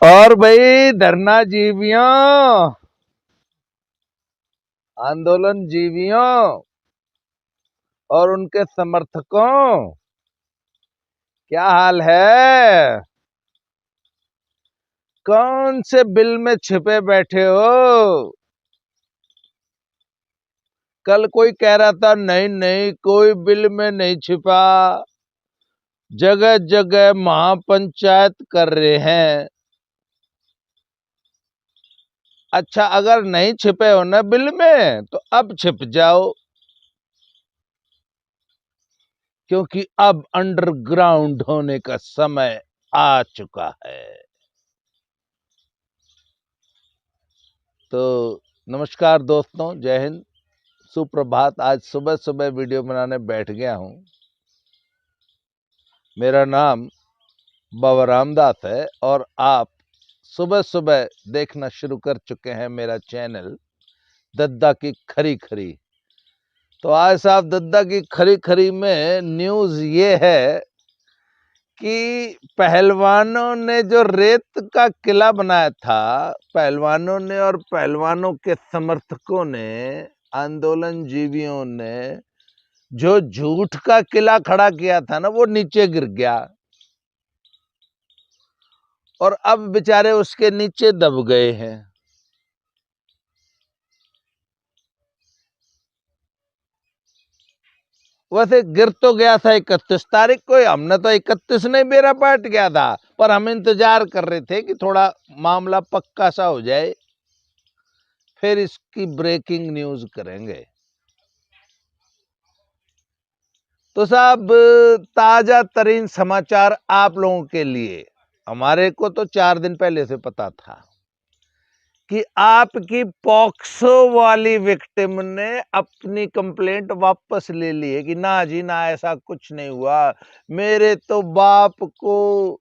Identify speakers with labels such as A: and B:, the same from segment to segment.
A: और भाई धरना जीवियों, आंदोलन जीवियों और उनके समर्थकों, क्या हाल है? कौन से बिल में छिपे बैठे हो? कल कोई कह रहा था नहीं नहीं कोई बिल में नहीं छिपा, जगह जगह महापंचायत कर रहे हैं। अच्छा, अगर नहीं छिपे हो ना बिल में तो अब छिप जाओ, क्योंकि अब अंडरग्राउंड होने का समय आ चुका है। तो नमस्कार दोस्तों, जय हिंद, सुप्रभात। आज सुबह सुबह वीडियो बनाने बैठ गया हूं। मेरा नाम बाबा रामदास है और आप सुबह सुबह देखना शुरू कर चुके हैं मेरा चैनल दद्दा की खरी खरी। तो आज साहब दद्दा की खरी खरी में न्यूज ये है कि पहलवानों ने जो रेत का किला बनाया था, पहलवानों ने और पहलवानों के समर्थकों ने, आंदोलन जीवियों ने जो झूठ का किला खड़ा किया था ना, वो नीचे गिर गया और अब बेचारे उसके नीचे दब गए हैं। वैसे गिर तो गया था 31 तारीख को, हमने तो 31 नहीं, बेरा पाट गया था, पर हम इंतजार कर रहे थे कि थोड़ा मामला पक्का सा हो जाए, फिर इसकी ब्रेकिंग न्यूज करेंगे। तो साहब, ताजा तरीन समाचार आप लोगों के लिए। हमारे को तो 4 दिन पहले से पता था कि आपकी पॉक्सो वाली विक्टिम ने अपनी कंप्लेंट वापस ले ली है कि ना जी ना, ऐसा कुछ नहीं हुआ, मेरे तो बाप को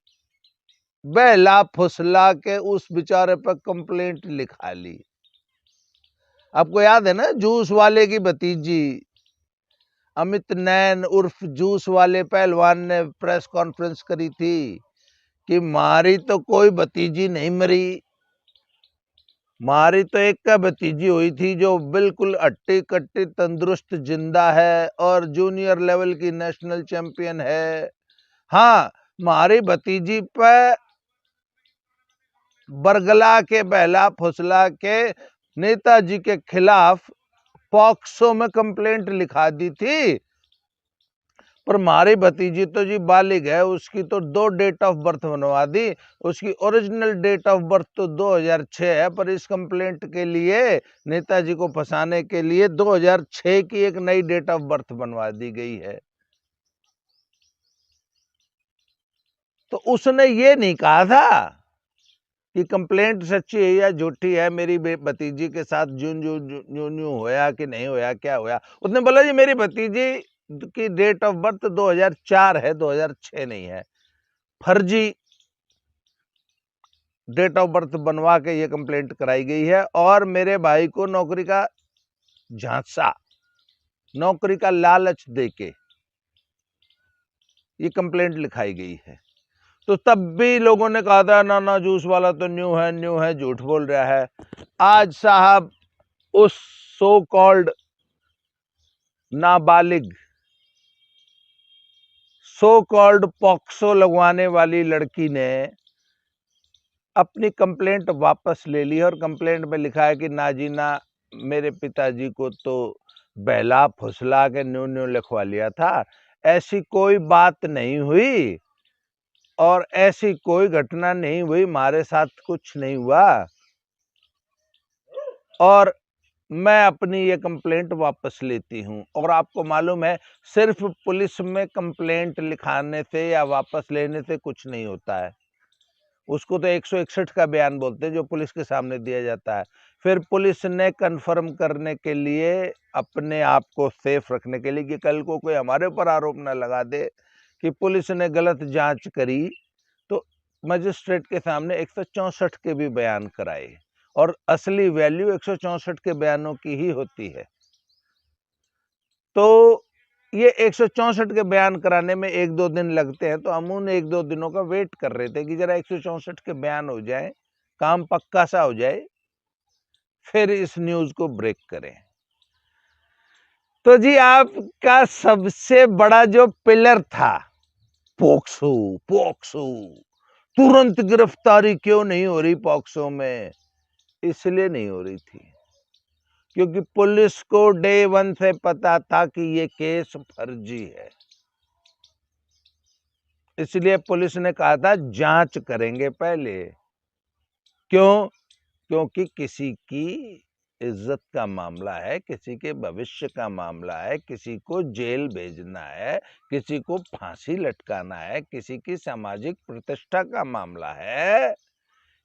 A: बहला फुसला के उस बेचारे पर कंप्लेंट लिखा ली। आपको याद है ना, जूस वाले की भतीजी अमित नैन उर्फ जूस वाले पहलवान ने प्रेस कॉन्फ्रेंस करी थी कि मारी तो कोई भतीजी नहीं मरी, मारी तो एक का भतीजी हुई थी जो बिल्कुल हट्टी कट्टी तंदुरुस्त जिंदा है और जूनियर लेवल की नेशनल चैंपियन है। हाँ, मारी भतीजी पे बरगला के बहला फुसला के नेताजी के खिलाफ पॉक्सो में कंप्लेंट लिखा दी थी, पर मारी भतीजी तो जी बालिग है, उसकी तो 2 डेट ऑफ बर्थ बनवा दी। उसकी ओरिजिनल डेट ऑफ बर्थ तो 2006 है, पर इस कंप्लेंट के लिए, नेताजी को फंसाने के लिए 2006 की एक नई डेट ऑफ बर्थ बनवा दी गई है। तो उसने ये नहीं कहा था कि कंप्लेंट सच्ची है या झूठी है, मेरी भतीजी के साथ जून जून जून होया कि नहीं होया, क्या होया। उसने बोला जी मेरी भतीजी की डेट ऑफ बर्थ 2004 है, 2006 नहीं है। फर्जी डेट ऑफ बर्थ बनवा के ये कंप्लेंट कराई गई है और मेरे भाई को नौकरी का झांसा, नौकरी का लालच देके ये कंप्लेंट लिखाई गई है। तो तब भी लोगों ने कहा था ना ना, जूस वाला तो न्यू है, झूठ बोल रहा है। आज साहब, उस सो कॉल्ड नाबालिग, सो कॉल्ड पॉक्सो लगवाने वाली लड़की ने अपनी कंप्लेंट वापस ले ली और कंप्लेंट में लिखा है कि ना जी ना, मेरे पिताजी को तो बहला फुसला के न्यू लिखवा लिया था, ऐसी कोई बात नहीं हुई और ऐसी कोई घटना नहीं हुई, हमारे साथ कुछ नहीं हुआ और मैं अपनी ये कंप्लेंट वापस लेती हूं। और आपको मालूम है, सिर्फ पुलिस में कंप्लेंट लिखाने से या वापस लेने से कुछ नहीं होता है, उसको तो 161 का बयान बोलते हैं जो पुलिस के सामने दिया जाता है। फिर पुलिस ने कंफर्म करने के लिए, अपने आप को सेफ रखने के लिए कि कल को कोई हमारे ऊपर आरोप न लगा दे कि पुलिस ने गलत जांच करी, तो मजिस्ट्रेट के सामने 164 के भी बयान कराए और असली वैल्यू 164 के बयानों की ही होती है। तो ये 164 के बयान कराने में 1-2 दिन लगते हैं, तो हम उन 1-2 दिनों का वेट कर रहे थे कि जरा 164 के बयान हो जाए, काम पक्का सा हो जाए, फिर इस न्यूज को ब्रेक करें। तो जी आपका सबसे बड़ा जो पिलर था, पोक्सो पोक्सो, तुरंत गिरफ्तारी क्यों नहीं हो रही पॉक्सो में? इसलिए नहीं हो रही थी क्योंकि पुलिस को डे 1 से पता था कि ये केस फर्जी है। इसलिए पुलिस ने कहा था जांच करेंगे पहले। क्यों? क्योंकि किसी की इज्जत का मामला है, किसी के भविष्य का मामला है, किसी को जेल भेजना है, किसी को फांसी लटकाना है, किसी की सामाजिक प्रतिष्ठा का मामला है,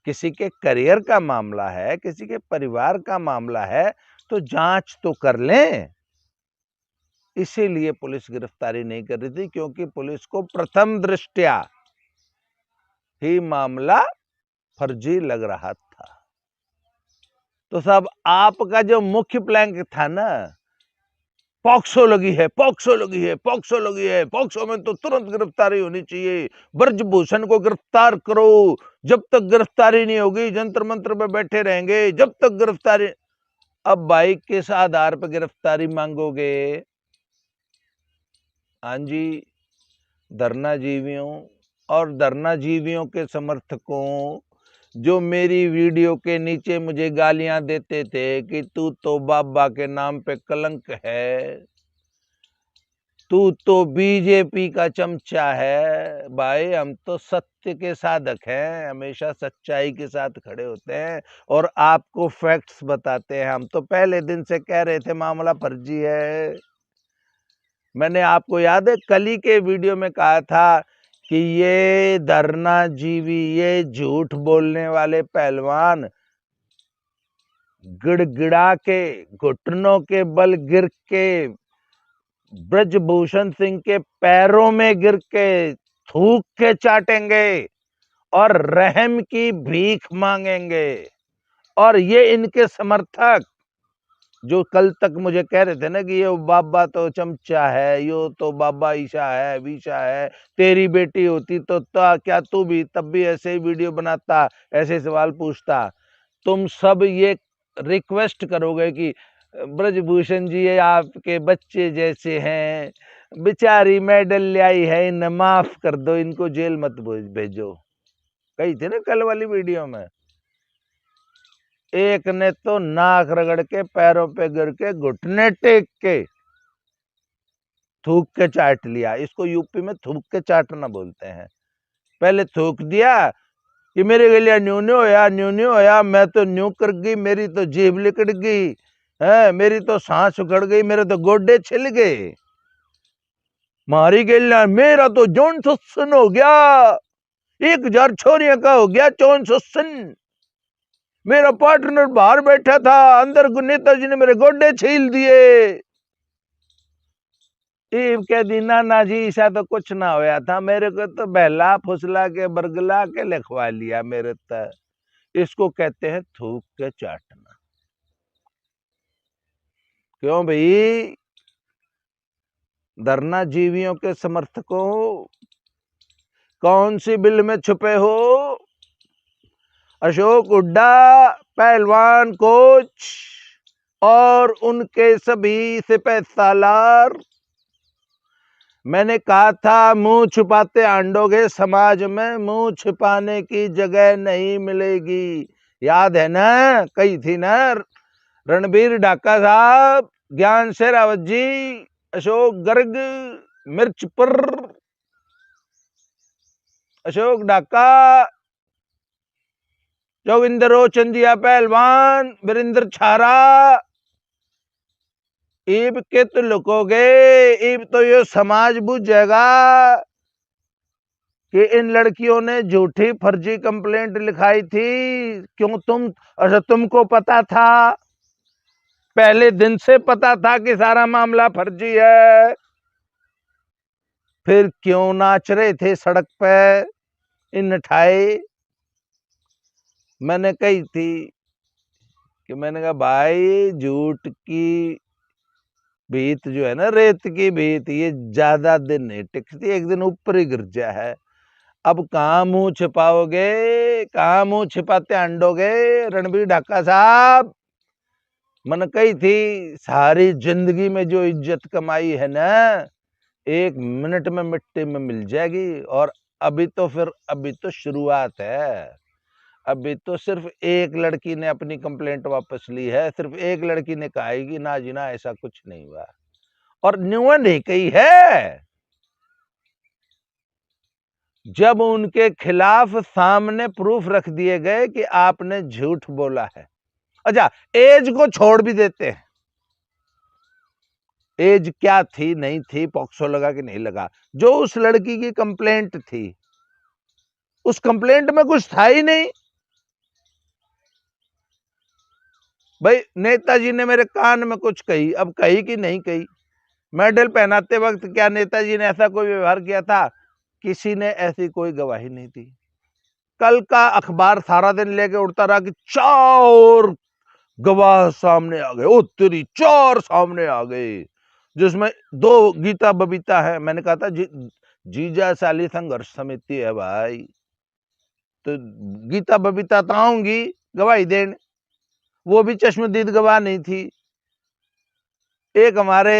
A: किसी के करियर का मामला है, किसी के परिवार का मामला है, तो जांच तो कर लें। इसीलिए पुलिस गिरफ्तारी नहीं कर रही थी, क्योंकि पुलिस को प्रथम दृष्टया ही मामला फर्जी लग रहा था। तो साहब आपका जो मुख्य प्लान था ना, पॉक्सो लगी है, पॉक्सो लगी है, पॉक्सो लगी है, पॉक्सो में तो तुरंत गिरफ्तारी होनी चाहिए, ब्रजभूषण को गिरफ्तार करो, जब तक गिरफ्तारी नहीं होगी जंतर मंत्र पे बैठे रहेंगे, जब तक गिरफ्तारी। अब भाई किस आधार पर गिरफ्तारी मांगोगे? हाँ जी, धरना जीवियों और धरना जीवियों के समर्थकों, जो मेरी वीडियो के नीचे मुझे गालियां देते थे कि तू तो बाबा के नाम पे कलंक है, तू तो बीजेपी का चमचा है। भाई हम तो सत्य के साधक हैं, हमेशा सच्चाई के साथ खड़े होते हैं और आपको फैक्ट्स बताते हैं। हम तो पहले दिन से कह रहे थे मामला फर्जी है। मैंने आपको याद है कल ही के वीडियो में कहा था कि ये धरना जीवी, ये झूठ बोलने वाले पहलवान गिड़गिड़ा के, घुटनों के बल गिर के, ब्रजभूषण सिंह के पैरों में गिर के थूक के चाटेंगे और रहम की भीख मांगेंगे। और ये इनके समर्थक जो कल तक मुझे कह रहे थे ना कि ये बाबा तो चमचा है, यो तो बाबा ईशा है, विशा है, तेरी बेटी होती तो क्या तू भी तब भी ऐसे ही वीडियो बनाता, ऐसे सवाल पूछता? तुम सब ये रिक्वेस्ट करोगे कि ब्रजभूषण जी ये आपके बच्चे जैसे हैं, बेचारी मेडल लाई है, इन्हें माफ कर दो, इनको जेल मत भेजो। कही थी ना कल वाली वीडियो में। एक ने तो नाक रगड़ के पैरों पे गिर के घुटने टेक के थूक के चाट लिया। इसको यूपी में थूक के चाटना बोलते हैं। पहले थूक दिया कि मेरे गलिया न्यू न्यू होया, न्यू न्यू होया, मैं तो न्यू कर गई, मेरी तो जेब लिकड़ गई है, मेरी तो सांस उखड़ गई, मेरे तो गोडे छिल गए, मारी गलिया मेरा तो जौन सुसन हो गया, 1000 छोरियों का हो गया चौन सुसन। मेरा पार्टनर बाहर बैठा था, अंदर नेताजी ने मेरे गोडे छील दिए। कह दी ना जी ऐसा तो कुछ ना होया था, मेरे को तो बहला फुसला के बरगला के लिखवा लिया मेरे तक। इसको कहते हैं थूक के चाटना। क्यों भाई? धरना जीवियों के समर्थकों, कौन सी बिल में छुपे हो? अशोक हुड्डा, पहलवान कोच और उनके सभी सिपह सालार। मैंने कहा था मुंह छुपाते आंडोगे, समाज में मुंह छुपाने की जगह नहीं मिलेगी। याद है ना? कही थी ना रणबीर ढाका साहब, ज्ञान शेरावत जी, अशोक गर्ग, मिर्चपुर, अशोक ढाका, जोगिंदर चंदिया पहलवान, वीरेंद्र छारा, ईब के तो लुकोगे, ईब तो ये समाज बुझ जाएगा कि इन लड़कियों ने झूठी फर्जी कंप्लेंट लिखाई थी। क्यों अच्छा तुमको पता था, पहले दिन से पता था कि सारा मामला फर्जी है, फिर क्यों नाच रहे थे सड़क पे इन ठाए? मैंने कही थी कि मैंने कहा भाई झूठ की भीत जो है ना, रेत की भीत, ये ज्यादा दिन नहीं टिकती, एक दिन ऊपर ही गिर जा है। अब कहाँ मुंह छिपाओगे, कहाँ मुंह छिपाते अंडोगे। रणबीर ढाका साहब, मन कही थी सारी जिंदगी में जो इज्जत कमाई है ना, 1 मिनट में मिट्टी में मिल जाएगी। और अभी तो शुरुआत है। अभी तो सिर्फ एक लड़की ने अपनी कंप्लेंट वापस ली है, सिर्फ एक लड़की ने कहा है कि ना जी ना, ऐसा कुछ नहीं हुआ, और न्यून ही कही है। जब उनके खिलाफ सामने प्रूफ रख दिए गए कि आपने झूठ बोला है। अच्छा, एज को छोड़ भी देते हैं, एज क्या थी नहीं थी, पॉक्सो लगा कि नहीं लगा, जो उस लड़की की कंप्लेंट थी, उस कंप्लेंट में कुछ था ही नहीं। भाई नेताजी ने मेरे कान में कुछ कही, अब कही कि नहीं कही। मेडल पहनाते वक्त क्या नेताजी ने ऐसा कोई व्यवहार किया था? किसी ने ऐसी कोई गवाही नहीं दी। कल का अखबार सारा दिन लेके उड़ता रहा कि 4 गवाह सामने आ गए, ओ तेरी 4 सामने आ गए, जिसमें 2 गीता बबीता है। मैंने कहा था जीजा साली संघर्ष समिति है भाई, तो गीता बबीता तो आऊंगी गवाही देने, वो भी चश्मदीद गवाह नहीं थी। एक हमारे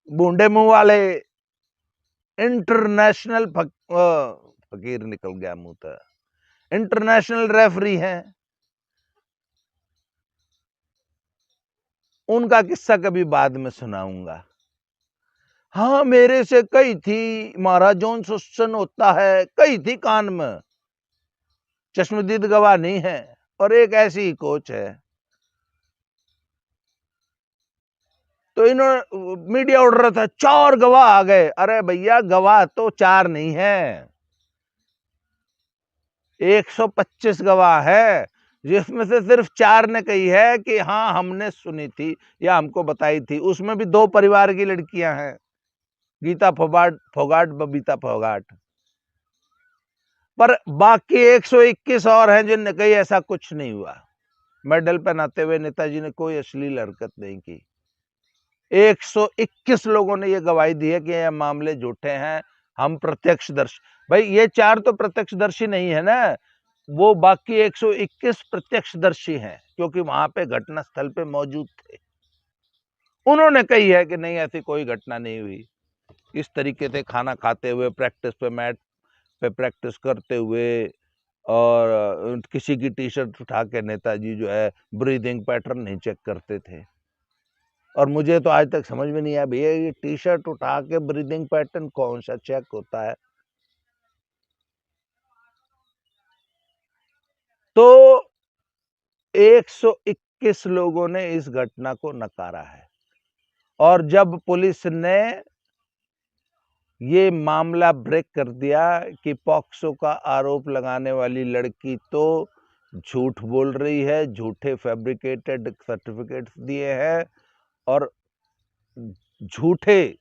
A: बूंडे मुंह वाले इंटरनेशनल फकीर निकल गया मुंह था, इंटरनेशनल रेफरी हैं, उनका किस्सा कभी बाद में सुनाऊंगा। हाँ, मेरे से कही थी महाराज जॉन सुसन होता है, कही थी कान में, चश्मदीद गवाह नहीं है, और एक ऐसी ही कोच है। तो इन्होंने मीडिया उड़ रहा था 4 गवाह आ गए। अरे भैया, गवाह तो 4 नहीं है, 125 गवाह है, जिसमें से सिर्फ 4 ने कही है कि हाँ हमने सुनी थी या हमको बताई थी। उसमें भी 2 परिवार की लड़कियां हैं, गीता फोगाट बबीता फोगाट, पर बाकी 121 और हैं जिनने कही ऐसा कुछ नहीं हुआ। मेडल पहनाते हुए नेताजी ने कोई अश्लील हरकत नहीं की। 121 लोगों ने यह गवाही दी है कि यह मामले झूठे हैं, हम प्रत्यक्षदर्शी। भाई ये 4 तो प्रत्यक्षदर्शी नहीं है ना, वो बाकी 121 प्रत्यक्षदर्शी हैं, क्योंकि वहां पे घटना स्थल पे मौजूद थे। उन्होंने कही है कि नहीं, ऐसी कोई घटना नहीं हुई। इस तरीके से खाना खाते हुए, प्रैक्टिस पे मैट पे प्रैक्टिस करते हुए, और किसी की टी शर्ट उठा के नेताजी जो है ब्रीदिंग पैटर्न नहीं चेक करते थे। और मुझे तो आज तक समझ में नहीं आया भैया, ये टी शर्ट उठा के ब्रीदिंग पैटर्न कौन सा चेक होता है। तो 121 लोगों ने इस घटना को नकारा है, और जब पुलिस ने ये मामला ब्रेक कर दिया कि पॉक्सो का आरोप लगाने वाली लड़की तो झूठ बोल रही है, झूठे फैब्रिकेटेड सर्टिफिकेट्स दिए हैं, और झूठे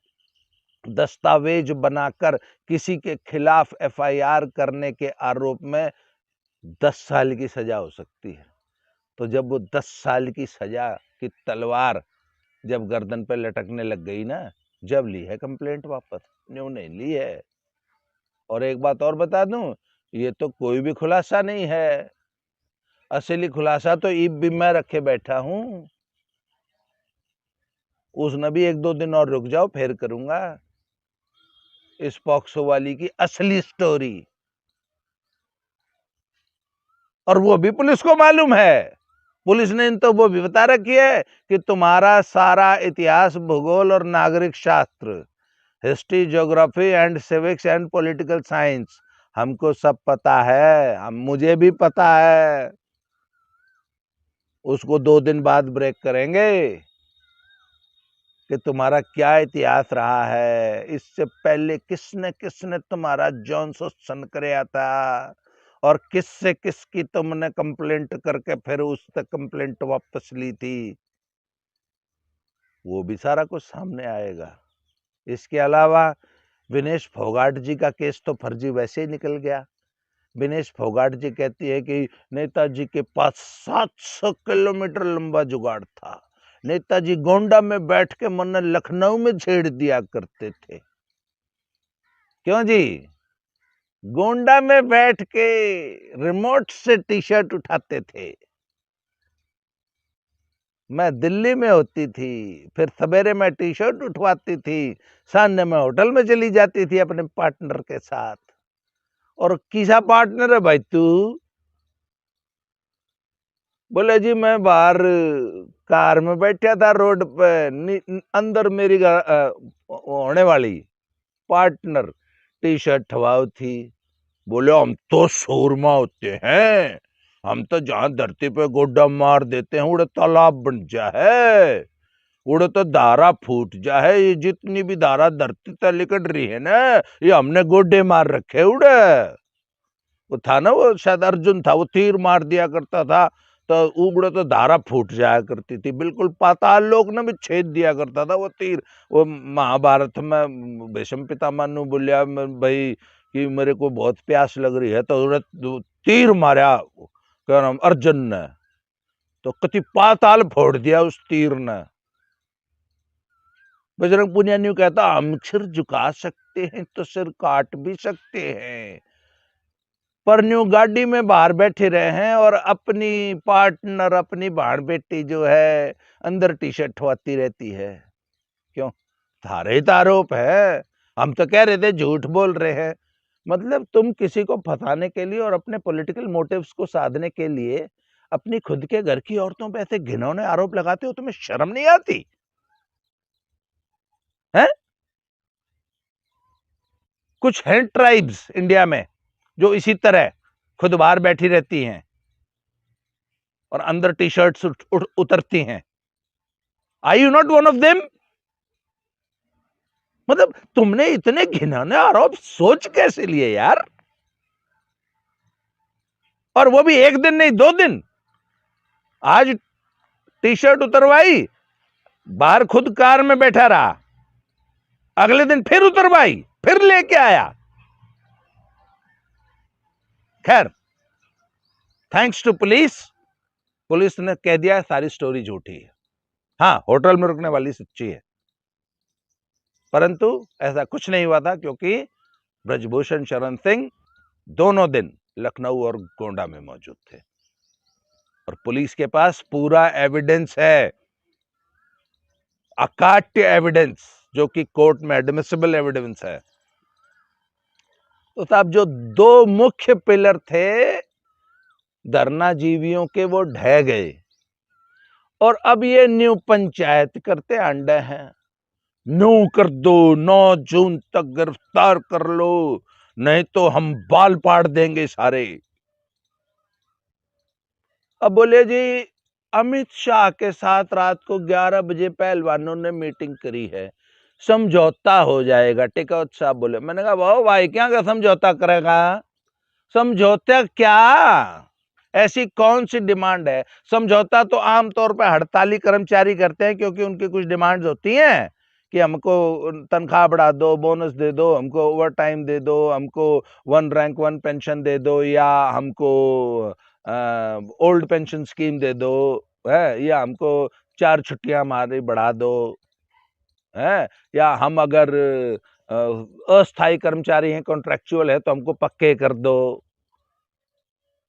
A: दस्तावेज बनाकर किसी के खिलाफ एफआईआर करने के आरोप में 10 साल की सजा हो सकती है। तो जब वो 10 साल की सजा की तलवार जब गर्दन पे लटकने लग गई ना, जब ली है कंप्लेंट वापस, न्यू नहीं ली है। और एक बात और बता दूं, ये तो कोई भी खुलासा नहीं है, असली खुलासा तो ईब भी मैं रखे बैठा हूं। उसने भी 1-2 दिन और रुक जाओ, फिर करूंगा इस पॉक्सो वाली की असली स्टोरी। और वो भी पुलिस को मालूम है, पुलिस ने इन तो वो भी बता रखी है कि तुम्हारा सारा इतिहास, भूगोल और नागरिक शास्त्र, history, geography and civics and political science, हमको सब पता है, मुझे भी पता है। उसको 2 दिन बाद ब्रेक करेंगे कि तुम्हारा क्या इतिहास रहा है, इससे पहले किसने किसने तुम्हारा जॉन सुसन कराया था, और किससे किसकी तुमने कंप्लेंट करके फिर उससे कंप्लेंट वापस ली थी, वो भी सारा कुछ सामने आएगा। इसके अलावा विनेश फोगाट जी का केस तो फर्जी वैसे ही निकल गया। विनेश फोगाट जी कहती है कि नेताजी के पास 700 किलोमीटर लंबा जुगाड़ था, नेताजी गोंडा में बैठ के मन लखनऊ में छेड़ दिया करते थे। क्यों जी? गोंडा में बैठ के रिमोट से टी शर्ट उठाते थे। मैं दिल्ली में होती थी, फिर सवेरे में टी शर्ट उठवाती थी, सामने में होटल में चली जाती थी अपने पार्टनर के साथ। और किसा पार्टनर है भाई तू? बोले जी मैं बाहर कार में बैठा था रोड पे, अंदर मेरी होने वाली पार्टनर टी शर्ट ठवाओ थी। बोले हम तो शोरमा होते हैं, हम तो जहां धरती पे गोड्डा मार देते हैं उड़े तालाब बन जा है, उड़े तो धारा फूट जा है। ये जितनी भी धारा धरती तक लिकट रही है ना, ये हमने गोड्डे मार रखे उड़े। वो था ना, वो शायद अर्जुन था, वो तीर मार दिया करता था तो उगड़े तो धारा फूट जाया करती थी, बिल्कुल पाताल लोक ने भी छेद दिया करता था वो तीर। वो महाभारत में भीष्म पितामह ने बोलिया भाई कि मेरे को बहुत प्यास लग रही है, तो तीर मारा क्या नाम अर्जुन ने, तो कति पाताल फोड़ दिया उस तीर ने। बजरंग पुनिया न्यू कहता हम सिर झुका सकते हैं तो सिर काट भी सकते हैं, पर न्यू गाड़ी में बाहर बैठे रहे हैं और अपनी पार्टनर अपनी बहन बेटी जो है अंदर टी शर्ट ठवाती रहती है। क्यों? थारे ही आरोप है, हम तो कह रहे थे झूठ बोल रहे हैं। मतलब तुम किसी को फंसाने के लिए और अपने पॉलिटिकल मोटिव्स को साधने के लिए अपनी खुद के घर की औरतों पे ऐसे घिनौने आरोप लगाते हो, तुम्हें शर्म नहीं आती है? कुछ हैं ट्राइब्स इंडिया में जो इसी तरह खुद बाहर बैठी रहती हैं और अंदर टी शर्ट्स उतरती हैं। Are you not one of them? मतलब तुमने इतने घिनौने आरोप सोच कैसे लिए यार? और वो भी एक दिन नहीं 2 दिन। आज टी शर्ट उतरवाई, बाहर खुद कार में बैठा रहा, अगले दिन फिर उतरवाई, फिर लेके आया। खैर थैंक्स टू पुलिस, पुलिस ने कह दिया सारी स्टोरी झूठी है। हाँ, होटल में रुकने वाली सच्ची है, परंतु ऐसा कुछ नहीं हुआ था क्योंकि ब्रजभूषण शरण सिंह दोनों दिन लखनऊ और गोंडा में मौजूद थे और पुलिस के पास पूरा एविडेंस है, अकाट्य एविडेंस, जो कि कोर्ट में एडमिसिबल एविडेंस है। तो साहब जो 2 मुख्य पिलर थे धरना जीवियों के वो ढह गए और अब ये न्यू पंचायत करते अंडे हैं। 9 कर दो, 9 जून तक गिरफ्तार कर लो, नहीं तो हम बाल पाड़ देंगे सारे। अब बोले जी अमित शाह के साथ रात को 11 बजे पहलवानों ने मीटिंग करी है, समझौता हो जाएगा। टेकाउत साहब बोले, मैंने कहा वाह भाई क्या का समझौता करेगा? समझौता क्या? ऐसी कौन सी डिमांड है? समझौता तो आमतौर पर हड़ताली कर्मचारी करते हैं क्योंकि उनकी कुछ डिमांड्स होती हैं कि हमको तनख्वाह बढ़ा दो, बोनस दे दो, हमको ओवर टाइम दे दो, हमको 1 रैंक 1 पेंशन दे दो, या हमको ओल्ड पेंशन स्कीम दे दो है, या हमको 4 छुट्टियां हमारी बढ़ा दो है, या हम अगर अस्थायी कर्मचारी हैं, कॉन्ट्रेक्चुअल है, तो हमको पक्के कर दो।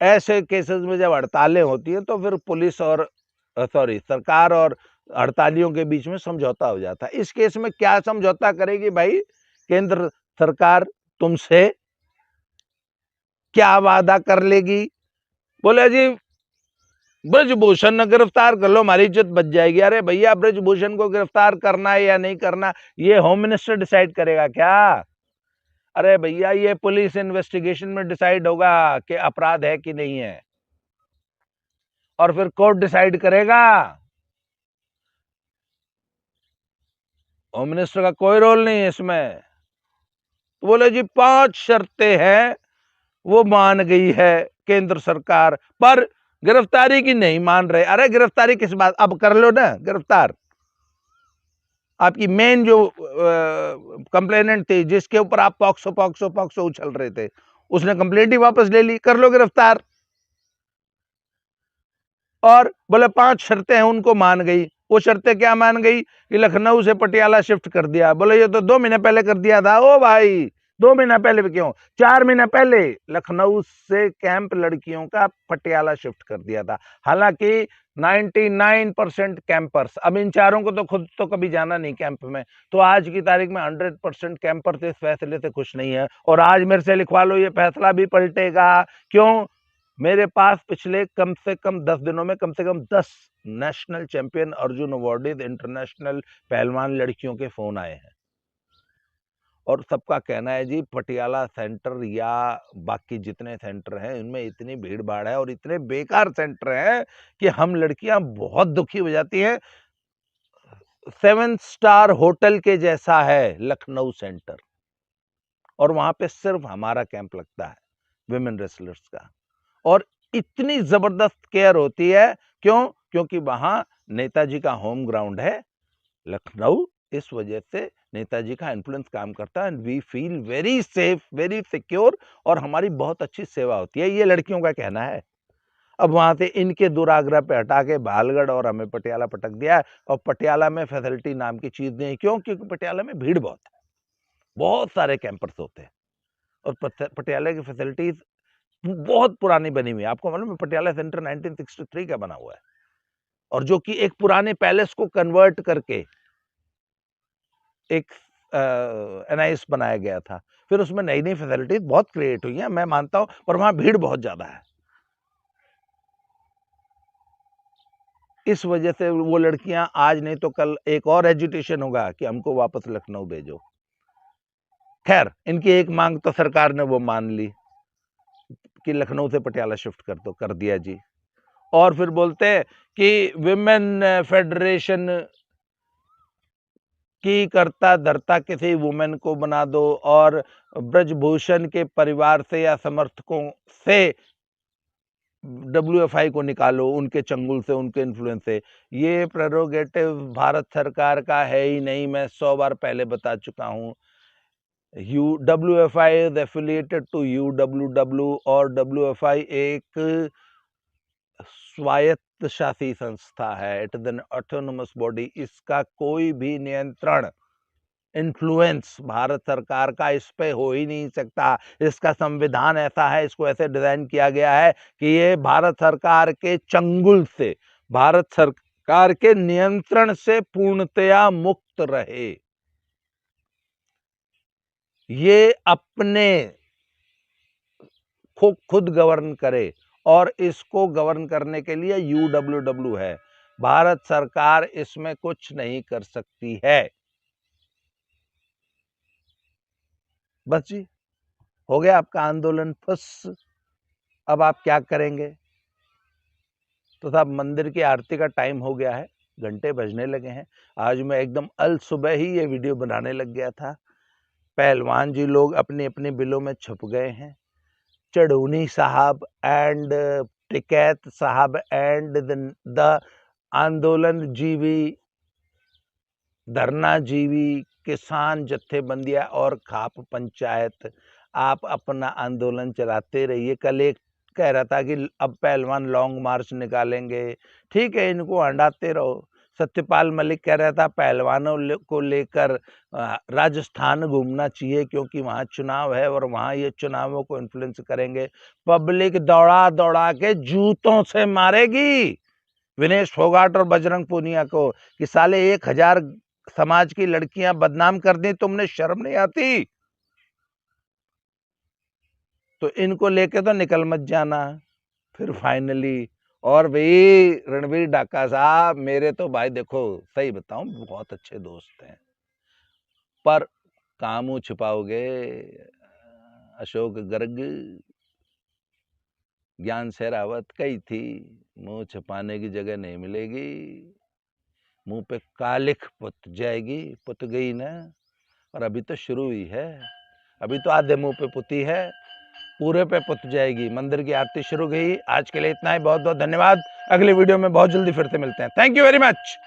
A: ऐसे केसेस में जब हड़तालें होती हैं तो फिर पुलिस और सरकार और हड़तालियों के बीच में समझौता हो जाता है। इस केस में क्या समझौता करेगी भाई केंद्र सरकार तुमसे? क्या वादा कर लेगी? बोले जी ब्रजभूषण ने गिरफ्तार कर लो, हमारी इज्जत बच जाएगी। अरे भैया ब्रजभूषण को गिरफ्तार करना है या नहीं करना ये होम मिनिस्टर डिसाइड करेगा क्या? अरे भैया ये पुलिस इन्वेस्टिगेशन में डिसाइड होगा कि अपराध है कि नहीं है, और फिर कोर्ट डिसाइड करेगा। होम मिनिस्टर का कोई रोल नहीं है इसमें। तो बोले जी 5 शर्तें हैं, वो मान गई है केंद्र सरकार, पर गिरफ्तारी की नहीं मान रहे। अरे गिरफ्तारी किस बात, अब कर लो ना गिरफ्तार। आपकी मेन जो कंप्लेनेंट थी जिसके ऊपर आप पॉक्सो पॉक्सो पॉक्सो उछल रहे थे, उसने कंप्लेंट ही वापस ले ली, कर लो गिरफ्तार। और बोले 5 शर्तें हैं उनको मान गई, वो शर्तें क्या मान गई कि लखनऊ से पटियाला शिफ्ट कर दिया। बोले ये तो 2 महीने पहले कर दिया था। ओ भाई 2 महीना पहले भी क्यों, 4 महीना पहले लखनऊ से कैंप लड़कियों का पटियाला शिफ्ट कर दिया था। हालांकि 99% कैंपर्स, अब इन चारों को तो खुद तो कभी जाना नहीं कैंप में, तो आज की तारीख में 100% कैंपर्स इस फैसले से खुश नहीं है। और आज मेरे से लिखवा लो, ये फैसला भी पलटेगा। क्यों? मेरे पास पिछले कम से कम 10 दिनों में कम से कम 10 national champion Arjun awardees international पहलवान लड़कियों के फोन आए हैं, और सबका कहना है जी पटियाला सेंटर या बाकी जितने सेंटर हैं इनमें इतनी भीड़ भाड़ है और इतने बेकार सेंटर हैं कि हम लड़कियां बहुत दुखी हो जाती हैं। 7 स्टार होटल के जैसा है लखनऊ सेंटर, और वहां पे सिर्फ हमारा कैंप लगता है विमेन रेसलर्स का, और इतनी जबरदस्त केयर होती है। क्यों? क्योंकि वहां नेताजी का होम ग्राउंड है लखनऊ, इस वजह से नेताजी का इन्फ्लुएंस काम करता है। And we feel very safe, very secure, और हमारी बहुत अच्छी सेवा होती है। ये लड़कियों का कहना है। अब वहां से इनके दुराग्रह पे हटा के भालगढ़ और हमें पटियाला पटक दिया है, और पटियाला में फैसिलिटी नाम की चीज नहीं। क्यों? क्योंकि पटियाला में भीड़ बहुत है, बहुत सारे कैंपर्स होते हैं, और पटियाला की फैसिलिटीज बहुत पुरानी बनी हुई है। आपको मालूम है पटियाला सेंटर 1963 का बना हुआ है, और जो कि एक पुराने पैलेस को कन्वर्ट करके एक एनआईएस बनाया गया था। फिर उसमें नई नई फैसिलिटीज बहुत क्रिएट हुई हैं, मैं मानता हूं, पर वहां भीड़ बहुत ज्यादा है। इस वजह से वो लड़कियां आज नहीं तो कल एक और एजुटेशन होगा कि हमको वापस लखनऊ भेजो। खैर, इनकी एक मांग तो सरकार ने वो मान ली कि लखनऊ से पटियाला शिफ्ट कर दो, कर दिया जी। और फिर बोलते हैं कि विमेन फेडरेशन की करता धरता किसी वुमेन को बना दो, और ब्रजभूषण के परिवार से या समर्थकों से WFI को निकालो, उनके चंगुल से, उनके इन्फ्लुएंस से। ये प्रेरोगेटिव भारत सरकार का है ही नहीं, मैं 100 बार पहले बता चुका हूँ। WFI is affiliated to UWW, और WFI एक स्वायत्त शासी संस्था है, it is an autonomous body. इसका कोई भी नियंत्रण, इन्फ्लुएंस भारत सरकार का इस पे हो ही नहीं सकता। इसका संविधान ऐसा है, इसको ऐसे डिजाइन किया गया है कि ये भारत सरकार के चंगुल से, भारत सरकार के नियंत्रण से पूर्णतया मुक्त रहे। ये अपने खुद गवर्न करे, और इसको गवर्न करने के लिए UWW है। भारत सरकार इसमें कुछ नहीं कर सकती है। बस जी, हो गया आपका आंदोलन फुस। अब आप क्या करेंगे? तो साहब, मंदिर की आरती का टाइम हो गया है, घंटे बजने लगे हैं। आज मैं एकदम अल सुबह ही ये वीडियो बनाने लग गया था। पहलवान जी लोग अपनी अपनी बिलों में छुप गए हैं। चढ़ूनी साहब एंड टिकैत साहब एंड द आंदोलन जीवी, धरना जीवी, किसान जत्थेबंदियां और खाप पंचायत, आप अपना आंदोलन चलाते रहिए। कल एक कह रहा था कि अब पहलवान लॉन्ग मार्च निकालेंगे, ठीक है, इनको हंडाते रहो। सत्यपाल मलिक कह रहा था पहलवानों को लेकर राजस्थान घूमना चाहिए क्योंकि वहां चुनाव है और वहां ये चुनावों को इन्फ्लुएंस करेंगे। पब्लिक दौड़ा दौड़ा के जूतों से मारेगी विनेश फोगाट और बजरंग पूनिया को कि साले 1000 समाज की लड़कियां बदनाम कर दी, तुमने शर्म नहीं आती? तो इनको लेके तो निकल मत जाना। फिर फाइनली, और भाई रणवीर डाका साहब, मेरे तो भाई देखो सही बताऊं बहुत अच्छे दोस्त हैं, पर काम मुंह छुपाओगे अशोक गर्ग, ज्ञान शेरावत कही थी, मुंह छुपाने की जगह नहीं मिलेगी, मुंह पे कालिख पुत जाएगी, पुत गई ना। और अभी तो शुरू हुई है, अभी तो आधे मुंह पे पुती है, पूरे पे पुत जाएगी। मंदिर की आरती शुरू गई। आज के लिए इतना ही, बहुत बहुत धन्यवाद। अगले वीडियो में बहुत जल्दी फिर से मिलते हैं। Thank you very much.